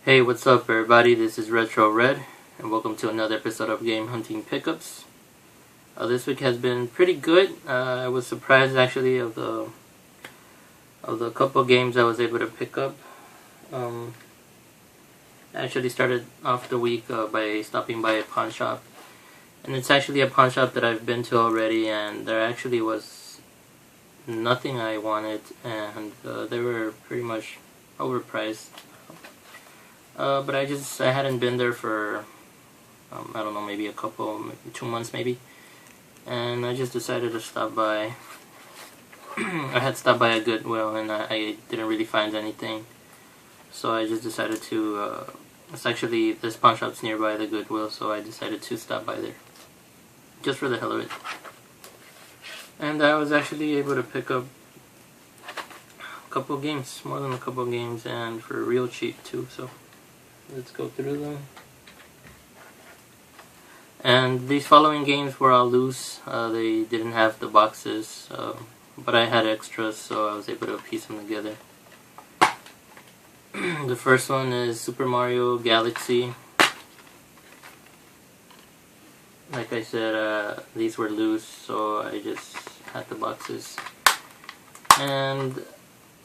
Hey, what's up everybody, this is Retro Red, and welcome to another episode of Game Hunting Pickups. This week has been pretty good. I was surprised actually of the couple of games I was able to pick up. I actually started off the week by stopping by a pawn shop. And it's actually a pawn shop that I've been to already, and there actually was nothing I wanted, and they were pretty much overpriced. But I hadn't been there for, I don't know, maybe 2 months maybe. And I just decided to stop by. I had stopped by a Goodwill and I didn't really find anything. So I just decided to, it's actually, this pawn shop's nearby the Goodwill, so I decided to stop by there. Just for the hell of it. And I was actually able to pick up a couple of games, more than a couple of games, and for real cheap too, so. Let's go through them. And these following games were all loose. They didn't have the boxes, but I had extras, so I was able to piece them together. The first one is Super Mario Galaxy. Like I said, these were loose, so I just had the boxes. And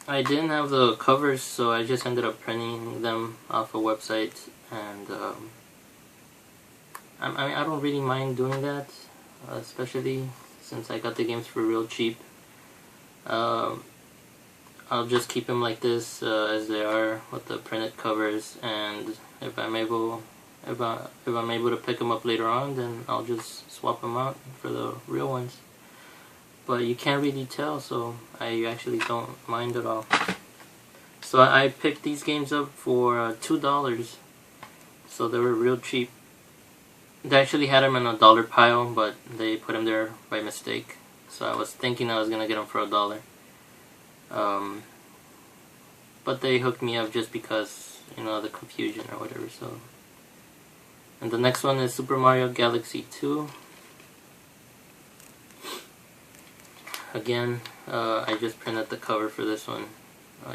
I didn't have the covers, so I just ended up printing them off a website, and I don't really mind doing that, especially since I got the games for real cheap. I'll just keep them like this as they are with the printed covers, and if I'm able to pick them up later on, then I'll just swap them out for the real ones. But you can't really tell, so I actually don't mind at all. So I picked these games up for $2, so they were real cheap. They actually had them in a dollar pile, but they put them there by mistake. So I was thinking I was gonna get them for $1. But they hooked me up just because, you know, the confusion or whatever. So, and the next one is Super Mario Galaxy 2. Again, I just printed the cover for this one.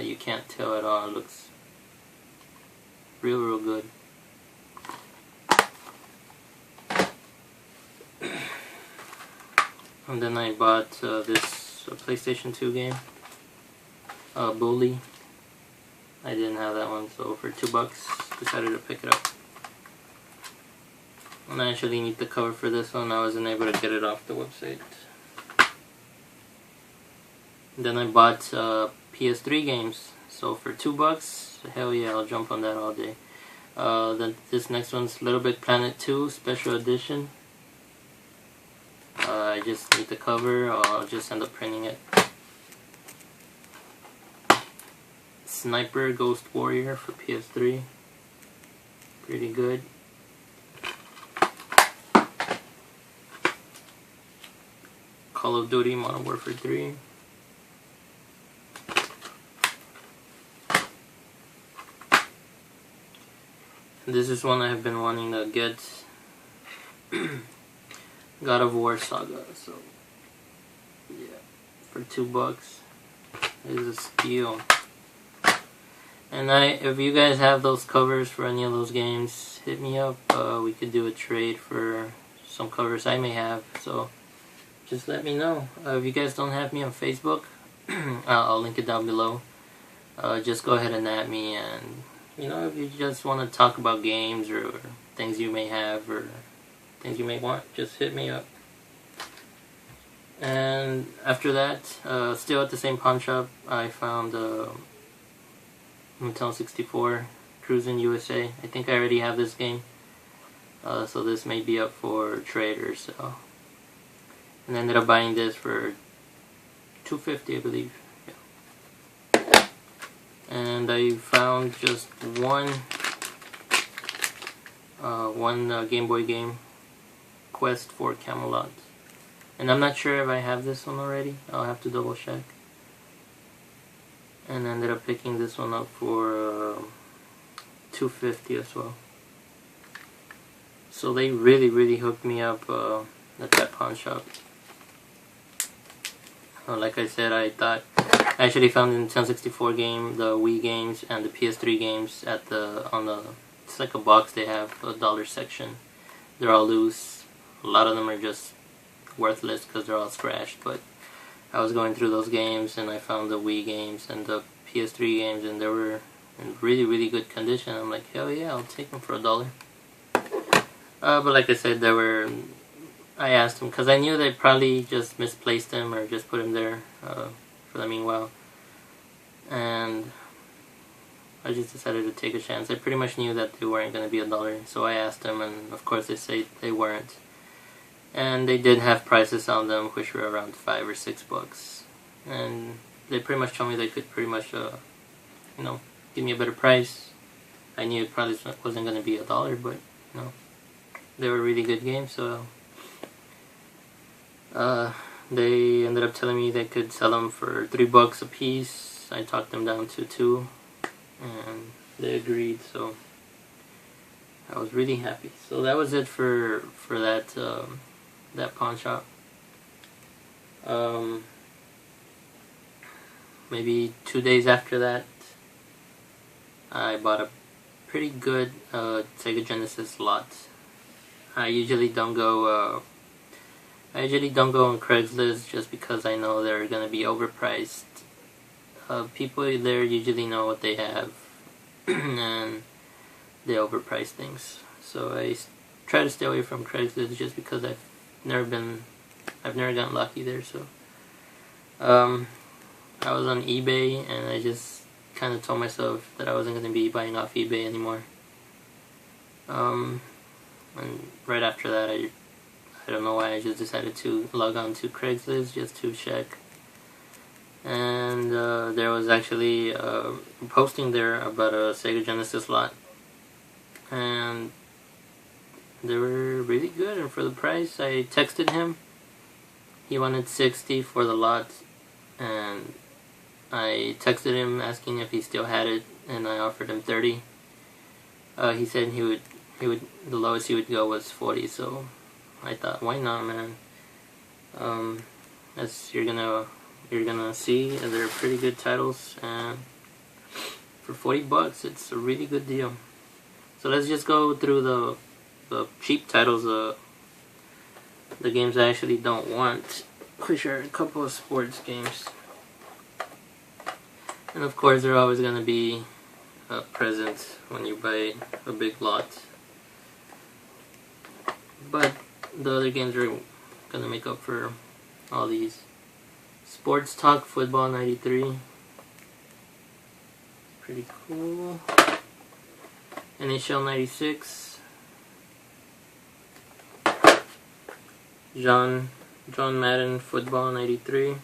You can't tell at all. It looks real good. And then I bought this PlayStation 2 game, Bully. I didn't have that one, so for $2 decided to pick it up. And I actually need the cover for this one. I wasn't able to get it off the website. Then I bought PS3 games, so for $2, hell yeah, I'll jump on that all day. Then this next one's Little Big Planet 2 Special Edition. I just need the cover, or I'll just end up printing it. Sniper Ghost Warrior for PS3. Pretty good. Call of Duty Modern Warfare 3. This is one I have been wanting to get. God of War Saga. So yeah, for $2, it is a steal. And if you guys have those covers for any of those games, hit me up. We could do a trade for some covers I may have. So just let me know. If you guys don't have me on Facebook, I'll link it down below. Just go ahead and add me, and you know, if you just want to talk about games or things you may have or things you may want, just hit me up. And after that, still at the same pawn shop, I found Nintendo 64 Cruis'n USA. I think I already have this game, so this may be up for trade or so. And I ended up buying this for $2.50, I believe. And I found just one Game Boy game, Quest for Camelot. And I'm not sure if I have this one already. I'll have to double check. And I ended up picking this one up for $2.50 as well. So they really hooked me up at that pawn shop. Like I said, I thought I actually found the Nintendo 64 game, the Wii games, and the PS3 games at it's like a box they have, a dollar section. They're all loose. A lot of them are just worthless because they're all scratched, but I was going through those games and I found the Wii games and the PS3 games, and they were in really, really good condition. I'm like, hell yeah, I'll take them for $1. But like I said, I asked them because I knew they probably just misplaced them or just put them there for the meanwhile, and I just decided to take a chance. I pretty much knew that they weren't going to be $1, so I asked them, and of course they say they weren't. And they did have prices on them, which were around $5 or $6. And they pretty much told me they could pretty much, give me a better price. I knew it probably wasn't going to be $1, but they were really good games. So they ended up telling me they could sell them for $3 a piece. I talked them down to $2, and they agreed. So I was really happy. So that was it for that pawn shop. Maybe 2 days after that, I bought a pretty good Sega Genesis lot. I usually don't go on Craigslist just because I know they're gonna be overpriced. People there usually know what they have, and they overprice things. So I try to stay away from Craigslist just because I've never gotten lucky there. So I was on eBay, and I just kind of told myself that I wasn't going to be buying off eBay anymore. And right after that, I don't know why, I just decided to log on to Craigslist just to check. And there was actually a posting there about a Sega Genesis lot, and they were really good. And for the price, I texted him. He wanted $60 for the lot, and I texted him asking if he still had it, and I offered him $30. He said he would the lowest he would go was $40. So I thought, why not, man? As you're gonna see, they're pretty good titles, and for $40, it's a really good deal. So let's just go through the cheap titles, the games I actually don't want, which are a couple of sports games. And of course, they're always going to be present when you buy a big lot. But the other games are going to make up for all these. Sports Talk Football 93. Pretty cool. NHL 96. John Madden Football 93.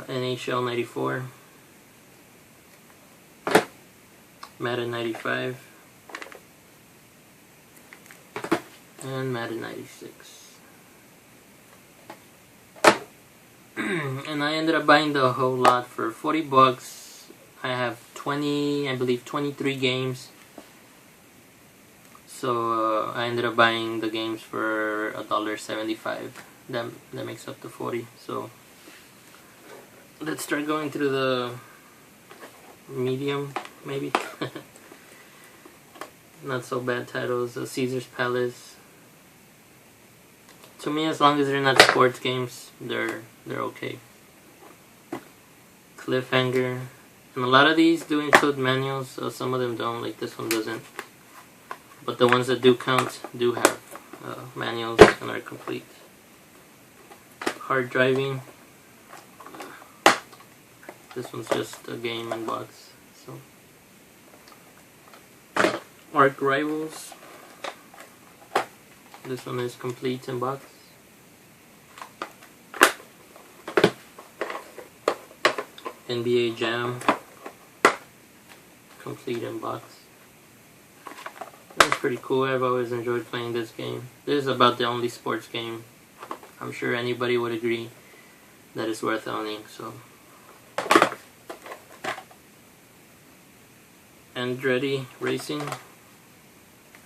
NHL 94. Madden 95. And Madden 96. And I ended up buying the whole lot for $40. I have 23 games. So I ended up buying the games for $1.75. That makes up the 40. So let's start going through the medium, maybe. Not so bad titles. Caesar's Palace. To me, as long as they're not sports games, they're okay. Cliffhanger. And a lot of these do include manuals, so some of them don't, like this one doesn't. But the ones that do count do have manuals and are complete. Hard Driving. This one's just a game in box. So, Arc Rivals. This one is complete in box. NBA Jam. Complete in box. It's pretty cool. I've always enjoyed playing this game. This is about the only sports game I'm sure anybody would agree that is worth owning. So, Andretti Racing.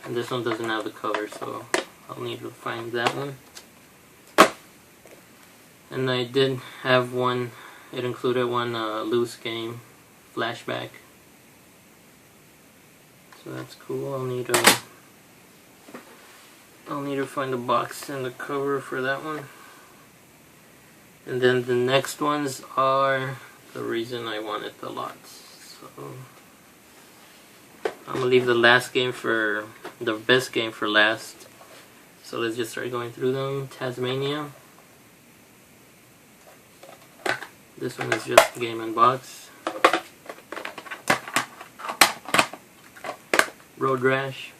And this one doesn't have the cover, so I'll need to find that one. And I did have one, it included one loose game, Flashback. So that's cool. I'll need to find the box and the cover for that one. And then the next ones are the reason I wanted the lots. So I'm gonna leave the last game for the best game for last. So let's just start going through them. Tasmania. This one is just game and box. Road Rash.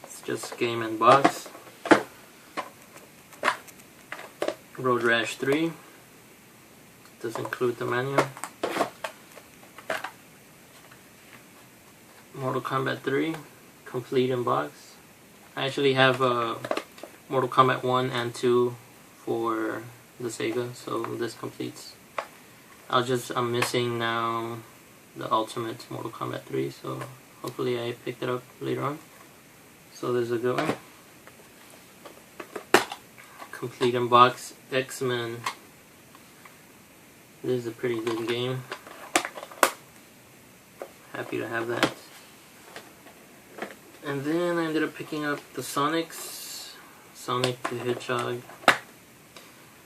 It's just game and box. Road Rash 3. Does include the manual. Mortal Kombat 3. Complete in box. I actually have Mortal Kombat 1 and 2 for the Sega, so this completes. I'm missing now the Ultimate Mortal Kombat 3, so hopefully I picked it up later on. So there's a good one. Complete in box, X-Men. This is a pretty good game. Happy to have that. And then I ended up picking up the Sonics. Sonic the Hedgehog.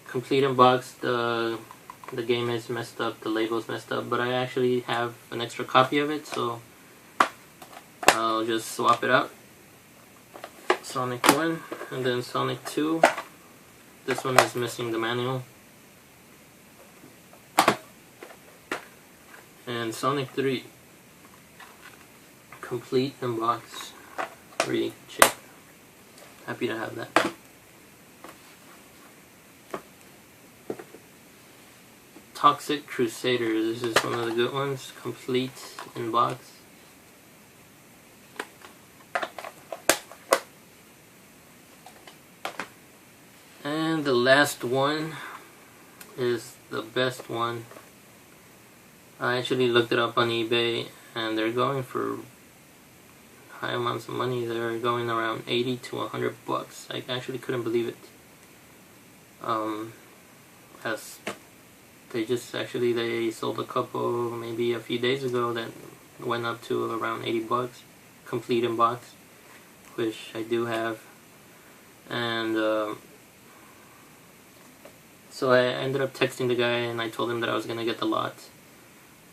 Complete in box. The game is messed up, the label's messed up, but I actually have an extra copy of it, so I'll just swap it out. Sonic 1, and then Sonic 2. This one is missing the manual. And Sonic 3. Complete in box. Really cheap. Happy to have that. Toxic Crusader. This is one of the good ones. Complete in box. And the last one is the best one. I actually looked it up on eBay, and they're going for high amounts of money. They're going around 80 to 100 bucks. I actually couldn't believe it. As they sold a couple maybe a few days ago that went up to around 80 bucks, complete in box, which I do have. And so I ended up texting the guy, and I told him that I was gonna get the lot.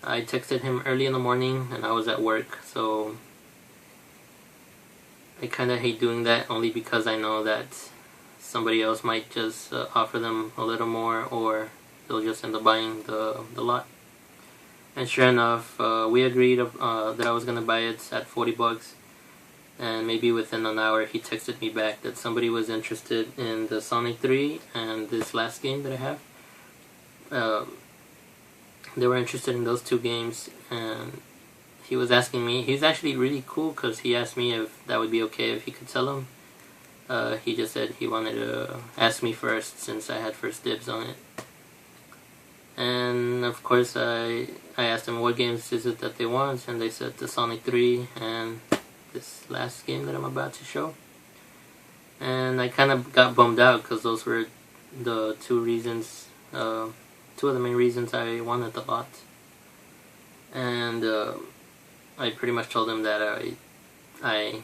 I texted him early in the morning, and I was at work, so I kinda hate doing that, only because I know that somebody else might just offer them a little more, or they'll just end up buying the lot. And sure enough, we agreed that I was gonna buy it at 40 bucks, and maybe within an hour he texted me back that somebody was interested in the Sonic 3 and this last game that I have. They were interested in those two games, and he was asking me. He's actually really cool, because he asked me if that would be okay if he could sell them. He just said he wanted to ask me first, since I had first dibs on it. And of course I asked them what games is it that they want, and they said the Sonic 3 and this last game that I'm about to show. And I kind of got bummed out, because those were the two reasons, two of the main reasons I wanted the lot. And I pretty much told him that I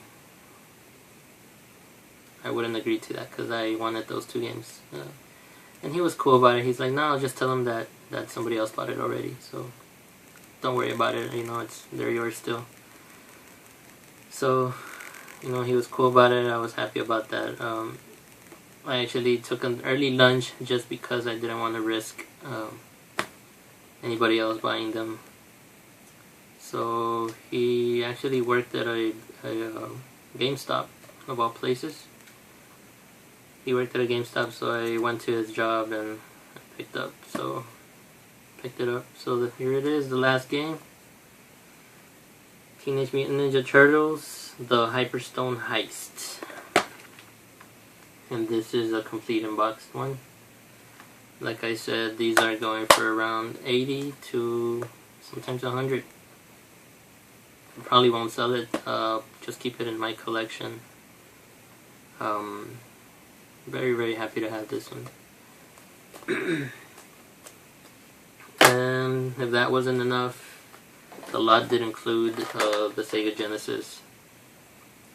wouldn't agree to that, because I wanted those two games. And he was cool about it. He's like, no, I'll just tell him that somebody else bought it already, so don't worry about it, they're yours still. So, he was cool about it. I was happy about that. I actually took an early lunch just because I didn't want to risk anybody else buying them. So he actually worked at a GameStop, of all places. He worked at a GameStop, so I went to his job and picked it up. So here it is, the last game. Teenage Mutant Ninja Turtles, the Hyperstone Heist. And this is a complete unboxed one. Like I said, these are going for around 80 to sometimes 100. I probably won't sell it, just keep it in my collection. Very, very happy to have this one. And if that wasn't enough, the lot did include the Sega Genesis.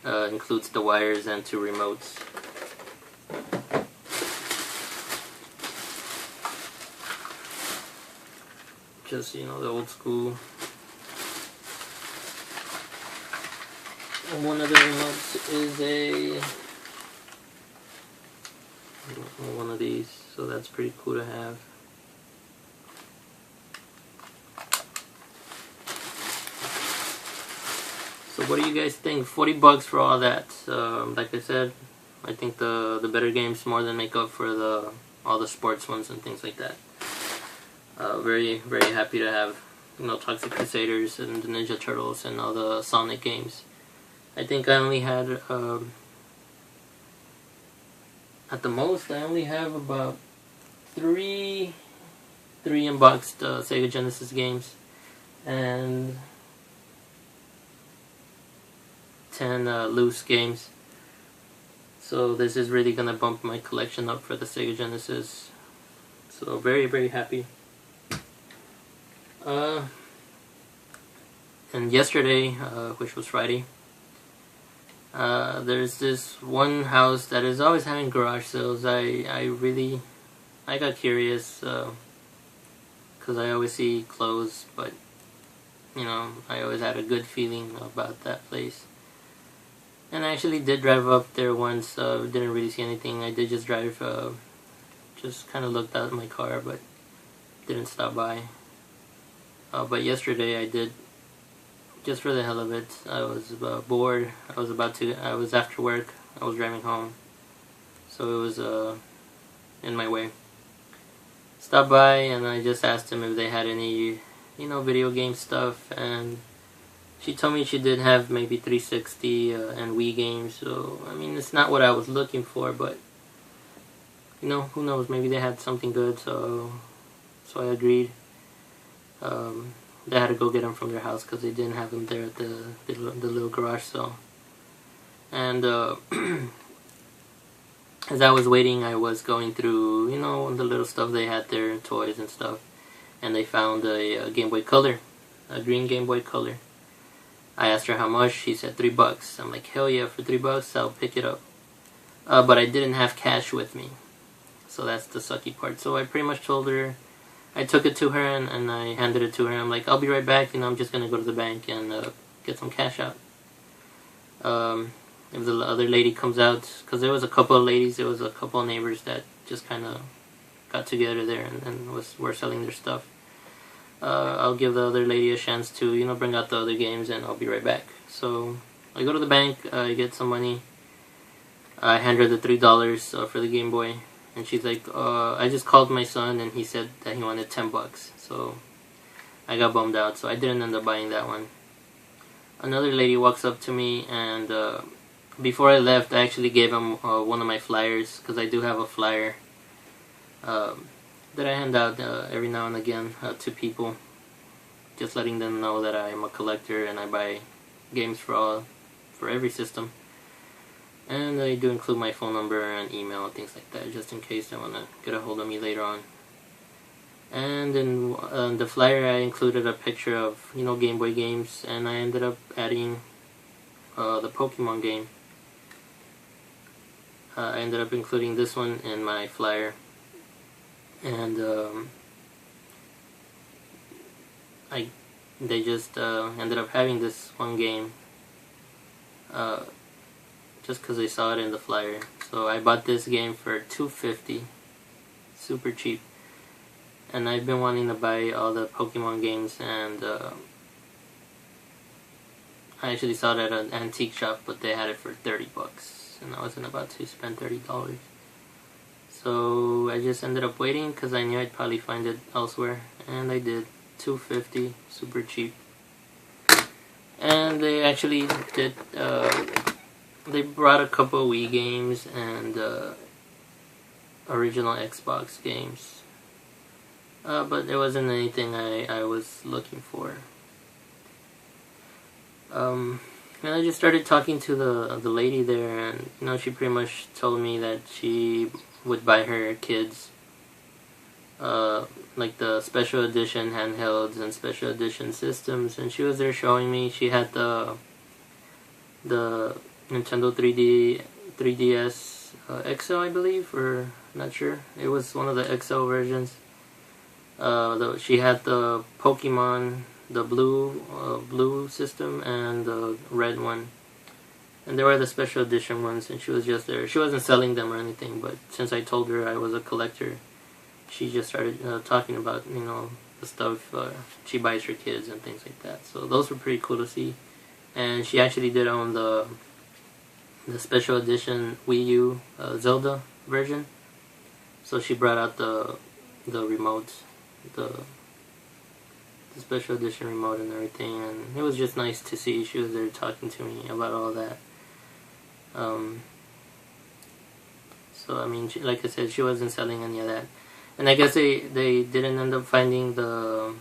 Includes the wires and 2 remotes. Just, you know, the old school. And one of the remotes is one of these, so that's pretty cool to have. So what do you guys think? 40 bucks for all that. Like I said, I think the better games more than make up for all the sports ones and things like that. Very, very happy to have, you know, Toxic Crusaders and the Ninja Turtles and all the Sonic games. I think I only had, at the most, I only have about three unboxed Sega Genesis games and 10 loose games. So this is really gonna bump my collection up for the Sega Genesis. So very, very happy. And yesterday, which was Friday, there's this one house that is always having garage sales. I got curious, because I always see clothes, but, you know, I always had a good feeling about that place. And I actually did drive up there once. Didn't really see anything. I did just drive, just kind of looked out my car, but didn't stop by. But yesterday I did, just for the hell of it. I was bored. I was after work. I was driving home, so it was in my way. Stopped by and I just asked him if they had any, you know, video game stuff, and she told me she did have maybe 360 and Wii games. So I mean, it's not what I was looking for, but, you know, who knows? Maybe they had something good. So I agreed. They had to go get them from their house because they didn't have them there at the little garage sale. And as I was waiting, I was going through, you know, the little stuff they had there, toys and stuff, and they found a Game Boy Color, a green Game Boy Color. I asked her how much. She said $3. I'm like, hell yeah, for $3 I'll pick it up. But I didn't have cash with me, so that's the sucky part. So I pretty much told her, I took it to her and I handed it to her. I'm like, I'll be right back, you know, I'm just gonna go to the bank and get some cash out. If the other lady comes out, because there was a couple of ladies, there was a couple of neighbors that just kind of got together there and were selling their stuff. I'll give the other lady a chance to, you know, bring out the other games, and I'll be right back. So I go to the bank, I get some money. I hand her the $3 for the Game Boy. And she's like, I just called my son and he said that he wanted $10. So I got bummed out, so I didn't end up buying that one. Another lady walks up to me, and before I left, I actually gave him one of my flyers, because I do have a flyer that I hand out every now and again to people, just letting them know that I'm a collector and I buy games for every system. And I do include my phone number and email and things like that, just in case they want to get a hold of me later on. And in the flyer I included a picture of, you know, Game Boy games, and I ended up adding the Pokemon game. I ended up including this one in my flyer. And they just ended up having this one game. Just because I saw it in the flyer. So I bought this game for $2.50, super cheap. And I've been wanting to buy all the Pokemon games, and I actually saw it at an antique shop, but they had it for $30, and I wasn't about to spend $30. So I just ended up waiting because I knew I'd probably find it elsewhere, and I did. $2.50, super cheap. And they actually did. They brought a couple of Wii games and original Xbox games, but there wasn't anything I was looking for. And I just started talking to the lady there, and, you know, she pretty much told me that she would buy her kids like the special edition handhelds and special edition systems, and she was there showing me. She had the Nintendo 3DS XL, I believe, or not sure. It was one of the XL versions. She had the Pokemon, the blue system, and the red one. And they were the special edition ones, and she was just there. She wasn't selling them or anything, but since I told her I was a collector, she just started talking about, the stuff she buys her kids and things like that. So those were pretty cool to see. And she actually did own the special edition Wii U Zelda version. So she brought out the remote, the special edition remote and everything, and it was just nice to see she was there talking to me about all that. So I mean, like I said, she wasn't selling any of that, and I guess they didn't end up finding the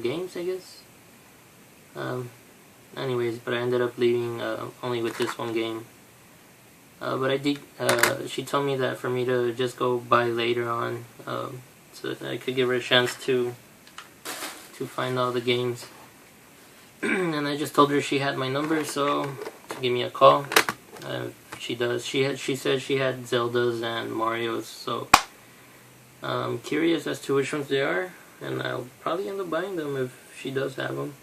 games, I guess. Anyways, but I ended up leaving only with this one game. But I did. She told me that for me to just go buy later on, so that I could give her a chance to find all the games. And I just told her she had my number, so to give me a call. She does. She said she had Zeldas and Marios, so I'm curious as to which ones they are, and I'll probably end up buying them if she does have them.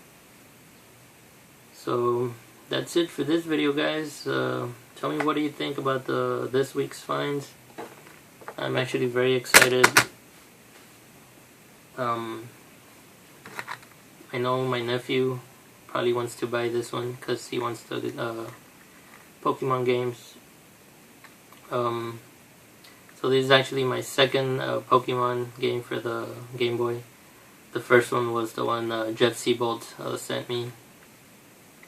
So that's it for this video, guys. Tell me, what do you think about this week's finds? I'm actually very excited. I know my nephew probably wants to buy this one because he wants the Pokemon games. So this is actually my second Pokemon game for the Game Boy. The first one was the one Jeff Seabolt sent me,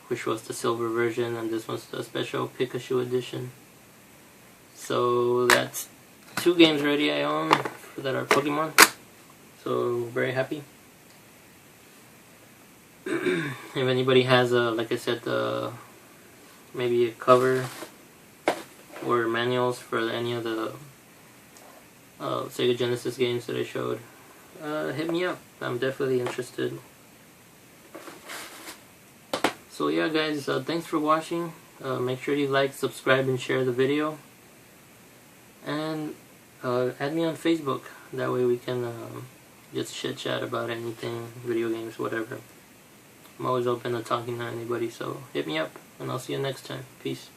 which was the silver version, and this one's the special Pikachu edition. So that's 2 games already I own that are Pokemon. So very happy. If anybody has like I said, maybe a cover or manuals for any of the Sega Genesis games that I showed, hit me up. I'm definitely interested. So yeah, guys, thanks for watching. Make sure you like, subscribe, and share the video. And add me on Facebook. That way we can just chit chat about anything, video games, whatever. I'm always open to talking to anybody, so hit me up, and I'll see you next time. Peace.